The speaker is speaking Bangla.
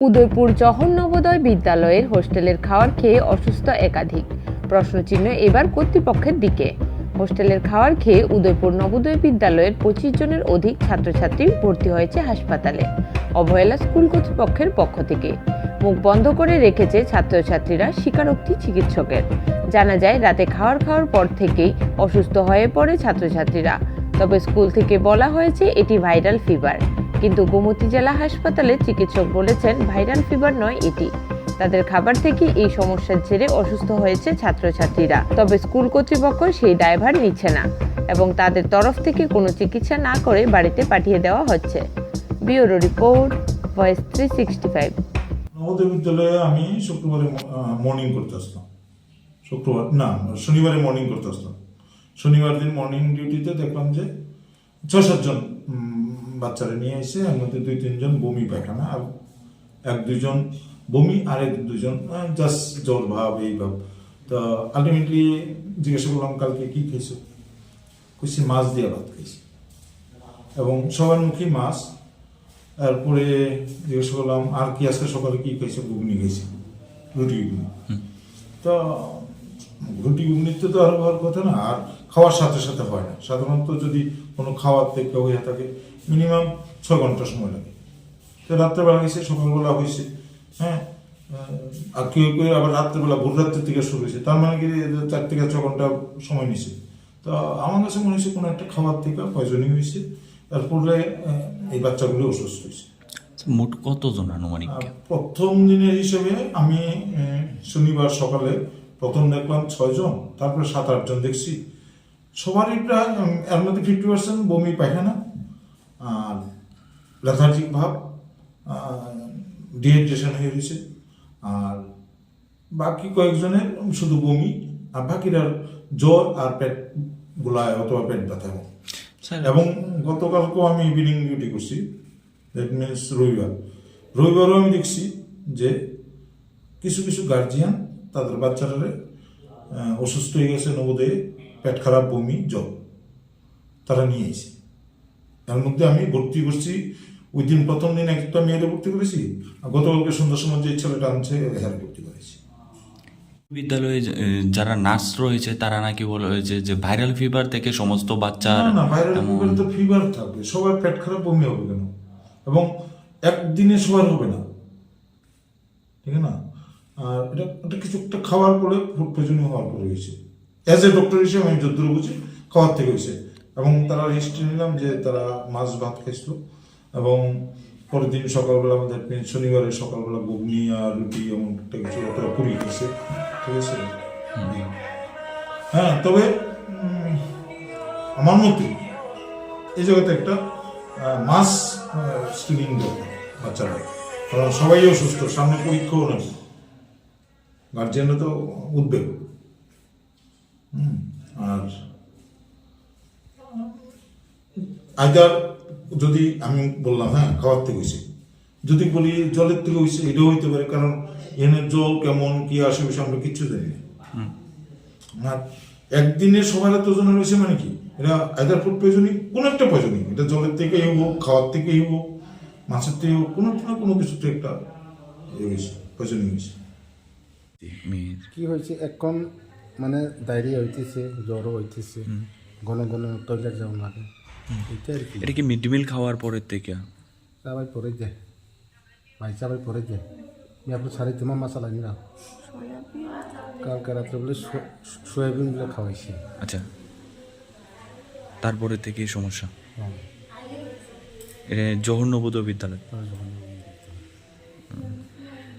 উদয়পুর জওহর নবোদয় বিদ্যালয়ের হোস্টেলের খাবার খেয়ে অসুস্থ একাধিক। প্রশ্নচিহ্ন এবার কর্তৃপক্ষের দিকে। হোস্টেলের খাবার খেয়ে উদয়পুর নবোদয় বিদ্যালয়ের 25 জনের অধিক ছাত্রছাত্রী ভর্তি হয়েছে হাসপাতালে। অবহেলা স্কুল কর্তৃপক্ষের পক্ষ থেকে। মুখ বন্ধ করে রেখেছে ছাত্রছাত্রীরা, স্বীকারোক্তি চিকিৎসকের। জানা যায়, রাতে খাওয়ার পর থেকেই অসুস্থ হয়ে পড়ে ছাত্রছাত্রীরা। তবে স্কুল থেকে বলা হয়েছে এটি ভাইরাল ফিভার, কিন্তু গোমতী জেলা হাসপাতালের চিকিৎসক বলেছেন ভাইরাল ফিভার নয় এটি। তাদের খাবার থেকে এই সমস্যার জেরে অসুস্থ হয়েছে ছাত্রছাত্রীরা। তবে স্কুল কর্তৃপক্ষ সেই দায়ভার নিচ্ছে না এবং তাদের তরফ থেকে কোনো চিকিৎসা না করে বাড়িতে পাঠিয়ে দেওয়া হচ্ছে। Bureau report, voice 365। নবোদয় বিদ্যালয়ে আমি শুক্রবারে মর্নিং করতে আসতাম। শনিবারে মর্নিং করতে আসতাম। শনিবার দিন মর্নিং ডিউটিতে দেখলাম যে 6-7 জন বাচ্চারা নিয়ে এসে, এর মধ্যে 2-3 জন বমি পায়খানা, আর 1-2 জন বমি, আর 1-2 জন জাস্ট জ্বর ভাব, এই ভাব। তো আলটিমেটলি জিজ্ঞাসা করলাম কালকে কি খেয়েছো, খুশি মাছ দিয়ে ভাত খেয়েছি এবং সবার মুখে মাছ। তারপরে জিজ্ঞাসা করলাম আর কি আজকে সকালে কি খেয়েছে, ঘুগনি খেয়েছি, রুটি ঘুগনি। তো রুটি ঘুগনিতে তো আরো হওয়ার কথা না, আর খাওয়ার সাথে সাথে হয় না। সাধারণত যদি কোনো খাওয়ার থেকে হয়ে থাকে মিনিমাম 6 ঘন্টা সময় লাগে। তো রাত্রেবেলা হয়েছে, সকালবেলা হয়েছে, হ্যাঁ, আর কেউ কেউ আবার রাত্রেবেলা ভোর রাত্রের থেকে শুরু হয়েছে, তার মানে কি 4 থেকে 6 ঘন্টা সময় নিছে। তো আমার কাছে মনে হয়েছে কোনো একটা খাবার থেকে পয়জনিং হয়েছে, তারপরে এই বাচ্চাগুলো অসুস্থ হয়েছে। মোট কতজন আনুমানিক? প্রথম দিনের হিসেবে আমি শনিবার সকালে প্রথম দেখলাম 6 জন, তারপরে 7-8 জন দেখছি। সবারই প্রায় এর মধ্যে 50% বমি পায়খানা, আর লেথার্জিক ভাব, ডিহাইড্রেশন হয়ে গেছে, আর বাকি কয়েকজনের শুধু বমি, আর বাকিরা জ্বর আর পেট গোলায় অথবা পেট ব্যথা। এবং গতকালকেও আমি ইভিনিং ডিউটি করছি, দ্যাট মিনস রবিবারও আমি দেখছি যে কিছু কিছু গার্জিয়ান তাদের বাচ্চারা অসুস্থ হয়ে গেছে নবোদয়ে, পেট খারাপ, বমি, জ্বর, তারা নিয়ে এসে। এর মধ্যে আমি ভর্তি করছি ওই দিন প্রথম দিন একটা মেয়েরে ভর্তি করেছি, আর গতকালকে সন্ধ্যার সময় যে ছেলেটা আনছে এর ভর্তি করেছি। বিদ্যালয়ে যারা নার্স রয়েছে তারা নাকি বলা হয়েছে যে ভাইরাল ফিভার থেকে সমস্ত বাচ্চা। না, ভাইরাল ফিভার তো ফিভার থাকবে, সবার পেট খারাপ, বমি হবে কেন? এবং একদিনে সবার হবে না, ঠিক না? আর এটা কিছু একটা খাওয়ার পরে, ফুড পয়জনিং হওয়ার পরে হয়েছে। অ্যাজ এ ডক্টর হিসেবে আমি যতদূর বুঝি খাওয়ার থেকে হয়েছে। এবং তারা হিস্ট্রি নিলাম যে তারা মাছ ভাত খেয়েছিল, এবং পরের দিন সকালবেলা আমাদের শনিবারের সকালবেলা ঘুগনি আর রুটি এমন একটা কিছু ওরা পুরি খেয়েছে, ঠিক আছে। হ্যাঁ, তবে আমার মতে এই জায়গাতে একটা মাস স্ক্রিনিং দরকার বাচ্চারা, কারণ সবাই অসুস্থ, সামনে পরীক্ষাও নেই, গার্জিয়ানরা তো উদ্বেগ। আর আইদার যদি আমি বললাম হ্যাঁ খাওয়ার থেকে হয়েছে, যদি বলি জলের থেকে হয়েছে, এটাও হইতে পারে, কারণ এখানে জল কেমন কি আসে বিষয়ে আমরা কিচ্ছু জানি না। আর একদিনে সবার এত জনের হয়েছে মানে কি, এটা আইদার ফুড পয়জনিং, কোনো একটা পয়জনিং, এটা জলের থেকেই হোক, খাওয়ার থেকেই হোক, মাছের থেকে হোক, কোনো না কোনো কিছুতে একটা হয়েছে, পয়জনিং হয়েছে। কি হয়েছে এখন, মানে ডায়রিয়া হইতেছে, জ্বরও হইতেছে, ঘন ঘন টয়লেট যাওয়া লাগে, এটা আর কি। এটা কি মিড ডে মিল খাওয়ার পরের থেকে? সবাই পরে যায়, ভাই সবাই পরে যায়। আমি আপনার সাড়ে তোমার মশলা নিলাম কালকে রাত্রে বলে সোয়াবিন গুলো খাওয়াইছি। আচ্ছা, তারপরে থেকেই সমস্যা। হ্যাঁ, এটা জওহর নবোদয় বিদ্যালয়। হ্যাঁ।